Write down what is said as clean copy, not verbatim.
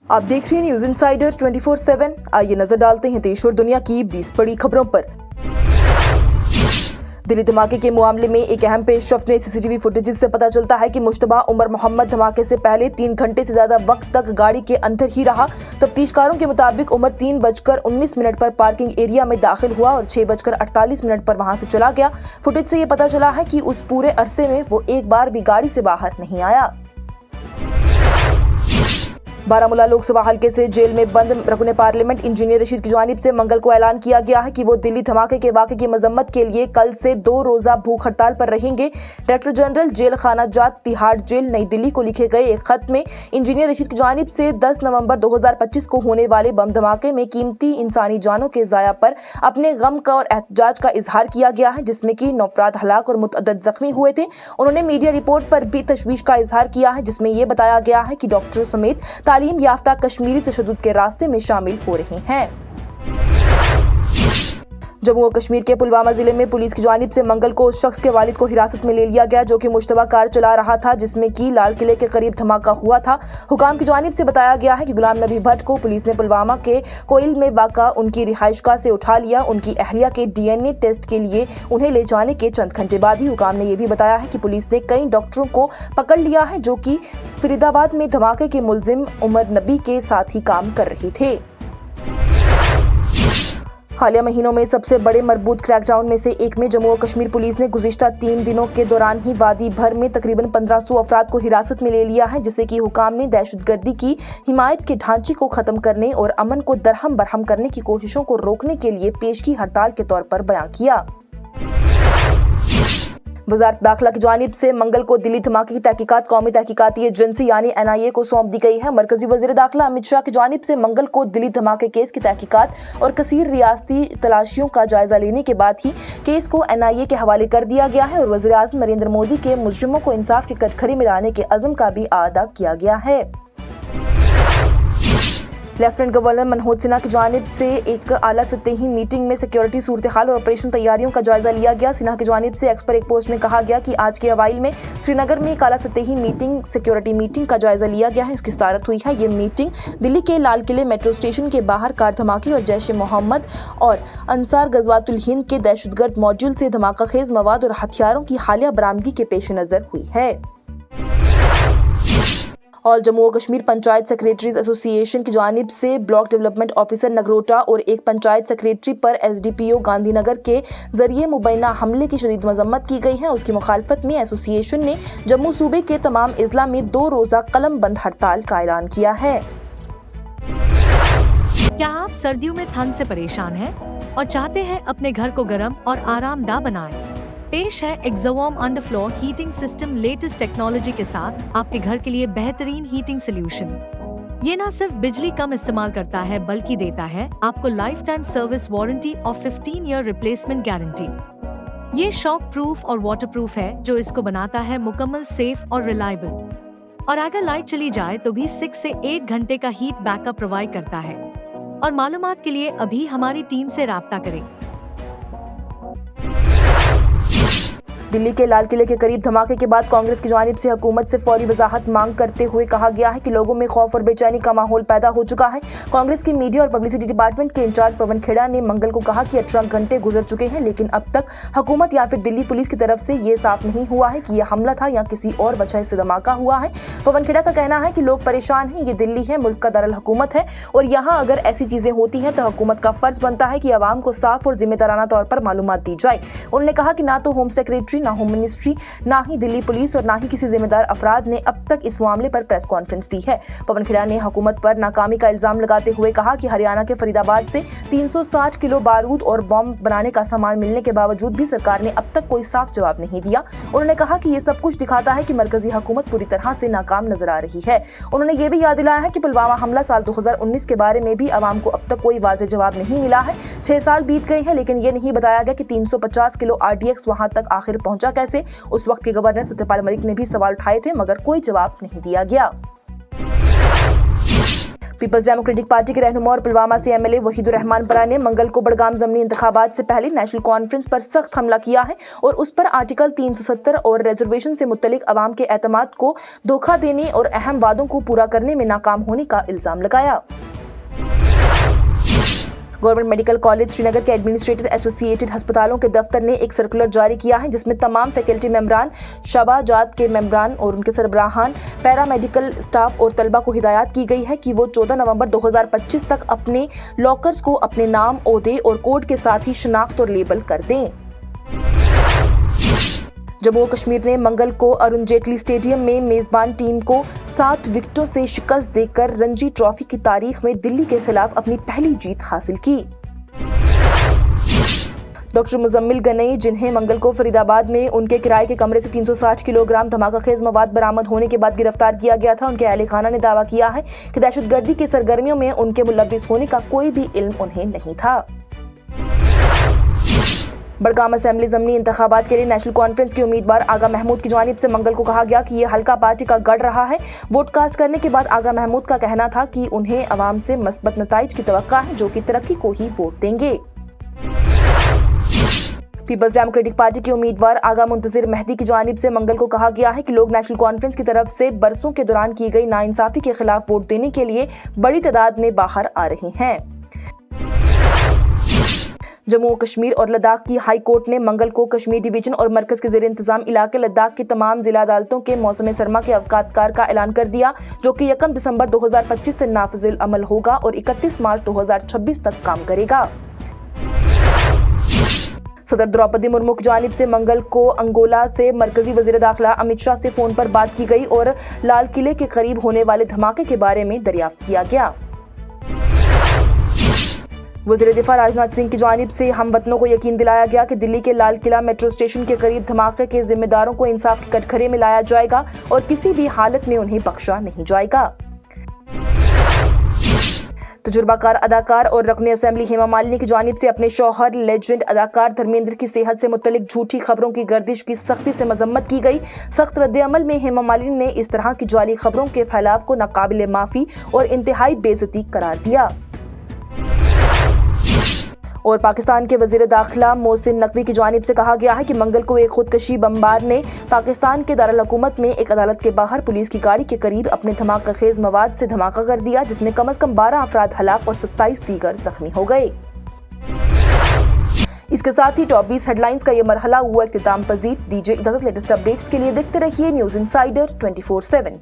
आप देख रहे हैं न्यूज इनसाइडर 24/7। आइए नजर डालते हैं देश और दुनिया की 20 बड़ी खबरों पर। दिल्ली धमाके के मामले में एक अहम पेशरफ्त में सीसीटीवी फुटेज से पता चलता है कि मुश्तबा उमर मोहम्मद धमाके से पहले 3 घंटे से ज्यादा वक्त तक गाड़ी के अंदर ही रहा। तफ्तीशकारों के मुताबिक उमर 3:19 पर पार्किंग एरिया में दाखिल हुआ और 6:48 पर वहां से चला गया। फुटेज से ये पता चला है कि उस पूरे अरसे में वो एक बार भी गाड़ी से बाहर नहीं आया। बारामूला लोकसभा हल्के से जेल में बंद रुकने पार्लियामेंट इंजीनियर रशीद की जानिब से मंगल को ऐलान किया गया है कि वो दिल्ली धमाके के वाक़े की मजम्मत के लिए कल से 2 रोज़ा भूख हड़ताल पर रहेंगे। डायरेक्टर जनरल जेल खाना जात तिहाड़ जेल नई दिल्ली को लिखे गए एक खत में इंजीनियर रशीद की जानिब से 10 नवंबर 2025 को होने वाले बम धमाके में कीमती इंसानी जानों के ज़ाया पर अपने गम का और एहतजाज का इजहार किया गया है, जिसमें कि 9 अफराद हलाक और मुतअद्दिद जख्मी हुए थे। उन्होंने मीडिया रिपोर्ट पर भी तशवीश का इजहार किया है, जिसमें यह बताया गया है कि डॉक्टरों समेत तालीम याफ्ता कश्मीरी तशद्दुद के रास्ते में शामिल हो रहे हैं। जम्मू और कश्मीर के पुलवामा जिले में पुलिस की जानिब से मंगल को उस शख्स के वालिद को हिरासत में ले लिया गया जो कि मुश्तबा कार चला रहा था, जिसमें कि लाल किले के करीब धमाका हुआ था। हुकाम की जानिब से बताया गया है कि गुलाम नबी भट्ट को पुलिस ने पुलवामा के कोयल में वाक़ा उनकी रिहाइशगाह से उठा लिया। उनकी अहलिया के DNA टेस्ट के लिए उन्हें ले जाने के चंद घंटे बाद ही हुकाम ने यह भी बताया है कि पुलिस ने कई डॉक्टरों को पकड़ लिया है जो कि फरीदाबाद में धमाके के मुलजिम उमर नबी के साथ ही काम कर रहे थे। हालिया महीनों में सबसे बड़े मरबूत क्रैकडाउन में से एक में जम्मू और कश्मीर पुलिस ने गुज़िश्ता 3 दिनों के दौरान ही वादी भर में तकरीबन 1500 अफराद को हिरासत में ले लिया है, जिससे कि हुकाम ने दहशतगर्दी की हिमायत के ढांचे को खत्म करने और अमन को दरहम बरहम करने की कोशिशों को रोकने के लिए पेशगी हड़ताल के तौर पर बयां किया। वज़ारत दाखिला की जानिब से मंगल को दिल्ली धमाके की तहकीकात कौमी तहकीकाती एजेंसी यानी NIA को सौंप दी गई है। मरकजी वज़ीर दाखिला अमित शाह की जानिब से मंगल को दिल्ली धमाके केस की तहकीकात और कसीर रियासती तलाशियों का जायजा लेने के बाद ही केस को NIA के हवाले कर दिया गया है और वज़ीर आज़म नरेंद्र मोदी के मुजरिमों को इंसाफ की कटघरे में लाने के अज़म का भी आदा किया गया है। लेफ्टिनेंट गवर्नर मनोज सिन्हा की जानिब से एक आला सतही मीटिंग में सिक्योरिटी सूरत हाल और ऑपरेशन तैयारियों का जायजा लिया गया। सिन्हा की जानिब से एक्स पर एक पोस्ट में कहा गया कि आज के अवाइल में श्रीनगर में एक आला सतही मीटिंग सिक्योरिटी मीटिंग का जायजा लिया गया है। इसकी सदारत हुई है। ये मीटिंग दिल्ली के लाल किले मेट्रो स्टेशन के बाहर कार धमाके और जैश ए मोहम्मद और अंसार गज़वातुल हिंद के दहशतगर्द मॉड्यूल से धमाका खेज मवाद और हथियारों की हालिया बरामदगी के पेश नज़र हुई है। और जम्मू और कश्मीर पंचायत सेक्रेटरीज एसोसिएशन की जानिब से ब्लॉक डेवलपमेंट ऑफिसर नगरोटा और एक पंचायत सेक्रेटरी पर SDPO गांधीनगर के जरिए मुबैना हमले की शदीद मजम्मत की गई है। उसकी मुखालफत में एसोसिएशन ने जम्मू सूबे के तमाम अजला में 2 रोज़ा कलम बंद हड़ताल का ऐलान किया है। क्या आप सर्दियों में ठंड से परेशान हैं और चाहते हैं अपने घर को गर्म और आरामदाह बनाएं? पेश है Exowarm underfloor heating system latest technology के साथ आपके घर के लिए बेहतरीन हीटिंग सोल्यूशन। ये न सिर्फ बिजली कम इस्तेमाल करता है बल्कि देता है आपको लाइफ टाइम सर्विस वारंटी और 15 ईयर रिप्लेसमेंट गारंटी। ये शॉक प्रूफ और वाटर प्रूफ है जो इसको बनाता है मुकम्मल सेफ और रिलायबल। और अगर लाइट चली जाए तो भी 6 से 8 घंटे का हीट बैकअप प्रोवाइड करता है। और मालूमात के लिए अभी हमारी टीम से राब्ता करें। दिल्ली के लाल किले के करीब धमाके के बाद कांग्रेस की जानिब से हुकूमत से फौरी वजाहत मांग करते हुए कहा गया है कि लोगों में खौफ और बेचैनी का माहौल पैदा हो चुका है। कांग्रेस के मीडिया और पब्लिसिटी डिपार्टमेंट के इंचार्ज पवन खेड़ा ने मंगल को कहा कि 18 घंटे गुजर चुके हैं, लेकिन अब तक हुकूमत या फिर दिल्ली पुलिस की तरफ से ये साफ नहीं हुआ है कि यह हमला था या किसी और वजह से धमाका हुआ है। पवन खेड़ा का कहना है कि लोग परेशान हैं। ये दिल्ली है, मुल्क का दारुल हुकूमत है और यहाँ अगर ऐसी चीजें होती हैं तो हुकूमत का फर्ज बनता है कि आवाम को साफ और जिम्मेदाराना तौर पर मालूमात दी जाए। उन्होंने कहा कि ना तो होम सेक्रेटरी, ना होम मिनिस्ट्री, ना ही दिल्ली पुलिस और ना ही किसी जिम्मेदार अफराद ने अब तक इस मामले पर प्रेस कॉन्फ्रेंस दी है। पवन खेड़ा ने हुकूमत पर नाकामी का इल्जाम लगाते हुए कहा कि हरियाणा के फरीदाबाद से 360 किलो बारूद और बॉम्ब बनाने का सामान मिलने के बावजूद भी सरकार ने अब तक कोई साफ जवाब नहीं दिया। उन्होंने कहा कि ये सब कुछ दिखाता है कि मरकजी हुकूमत पूरी तरह से नाकाम नजर आ रही है। उन्होंने ये भी याद दिलाया है कि पुलवामा हमला साल 2019 के बारे में भी अवाम को अब तक कोई वाज़ेह जवाब नहीं मिला है। 6 साल बीत गए हैं, लेकिन ये नहीं बताया गया कि 350 किलो RDX वहां तक आखिर पहुंचा कैसे। उस वक्त के गवर्नर सत्यपाल मलिक ने भी सवाल उठाए थे, मगर कोई जवाब नहीं दिया गया। पीपल्स डेमोक्रेटिक पार्टी के रहनुमा और पुलवामा से एमएलए वहीदुर रहमान परा ने मंगल को बड़गाम ज़मीनी इंतखाबात से पहले नेशनल कॉन्फ्रेंस पर सख्त हमला किया है और उस पर आर्टिकल 370 और रिजर्वेशन से मुत्तलिक अवाम के एतमाद को धोखा देने और अहम वादों को पूरा करने में नाकाम होने का इल्जाम लगाया। गवर्नमेंट मेडिकल कॉलेज श्रीनगर के एडमिनिस्ट्रेटर एसोसिएटेड अस्पतालों के दफ्तर ने एक सर्कुलर जारी किया है जिसमें तमाम फैकल्टी मेंबरान, शबाजात के मेंबरान और उनके सरबराहान, पैरामेडिकल स्टाफ और तलबा को हिदायत की गई है कि वो 14 नवंबर 2025 तक अपने लॉकर्स को अपने नाम, ओहदे और कोड के साथ ही शनाख्त और लेबल कर दें। जम्मू और कश्मीर ने मंगल को अरुण जेटली स्टेडियम में मेजबान टीम को 7 विकेटों से शिकस्त देकर रणजी ट्रॉफी की तारीख में दिल्ली के खिलाफ अपनी पहली जीत हासिल की। डॉक्टर मुजम्मिल गनई, जिन्हें मंगल को फरीदाबाद में उनके किराए के कमरे से 360 किलोग्राम धमाकाखेज मवाद बरामद होने के बाद गिरफ्तार किया गया था, उनके अहले खाना ने दावा किया है कि दहशतगर्दी की सरगर्मियों में उनके मुलव्विस होने का कोई भी इल्म उन्हें नहीं था। बड़गाम असेंबली ज़मीनी इंतखाबात के लिए नेशनल कॉन्फ्रेंस के उम्मीदवार आगा महमूद की जानिब से मंगल को कहा गया कि ये हल्का पार्टी का गढ़ रहा है। वोट कास्ट करने के बाद आगा महमूद का कहना था कि उन्हें अवाम से मस्बत नताइज की तवक्का है जो कि तरक्की को ही वोट देंगे। पीपल्स डेमोक्रेटिक पार्टी के उम्मीदवार आगा मुंतजिर मेहदी की जानिब से मंगल को कहा गया है कि लोग नेशनल कॉन्फ्रेंस की तरफ से बरसों के दौरान की गई नाइंसाफी के खिलाफ वोट देने के लिए बड़ी तादाद में बाहर आ रहे हैं। जम्मू और कश्मीर और लद्दाख की हाई कोर्ट ने मंगल को कश्मीर डिवीजन और मरकज के ज़ेर इंतजाम इलाके लद्दाख की तमाम जिला अदालतों के मौसम सरमा के अवकातकार का ऐलान कर दिया, जो कि 1 दिसंबर 2025 से नाफिज़िल अमल होगा और 31 मार्च 2026 तक काम करेगा। सदर द्रौपदी मुर्मू की जानिब से मंगल को अंगोला से मरकजी वज़ीर दाखिला अमित शाह से फ़ोन पर बात की गई और लाल किले के करीब होने वाले धमाके के बारे में दरियाफ्त किया गया। वज़ीर दिफा राजनाथ सिंह की जानिब से हमवतनों को यकीन दिलाया गया कि दिल्ली के लाल किला मेट्रो स्टेशन के करीब धमाके के जिम्मेदारों को इंसाफ के कटघरे में लाया जाएगा और किसी भी हालत में उन्हें बख्शा नहीं जाएगा। तजुर्बाकार अदाकार और रकन असेंबली हेमा मालिनी की जानिब से अपने शौहर लेजेंड अदाकार धर्मेंद्र की सेहत से मुत्तलिक झूठी खबरों की गर्दिश की सख्ती से मजम्मत की गई। सख्त रद्द-ए-अमल में हेमा मालिनी ने इस तरह की जाली खबरों के फैलाव को नाकाबिले माफ़ी और इंतहाई बेइज्जती करार दिया। और पाकिस्तान के वज़ीर दाखिला मोहसिन नकवी की जानिब से कहा गया है कि मंगल को एक खुदकशी बमबार ने पाकिस्तान के दारुल हुकूमत में एक अदालत के बाहर पुलिस की गाड़ी के करीब अपने धमाकाखेज मवाद से धमाका कर दिया, जिसमें कम से कम 12 अफराद हलाक और 27 दीगर जख्मी हो गए। इसके साथ ही टॉप 20 हेडलाइंस का ये मरहला हुआ इख्तिताम पजीर। दीजिए इजाजत। लेटेस्ट अपडेट्स के लिए देखते रहिए न्यूज़ इनसाइडर 24/7।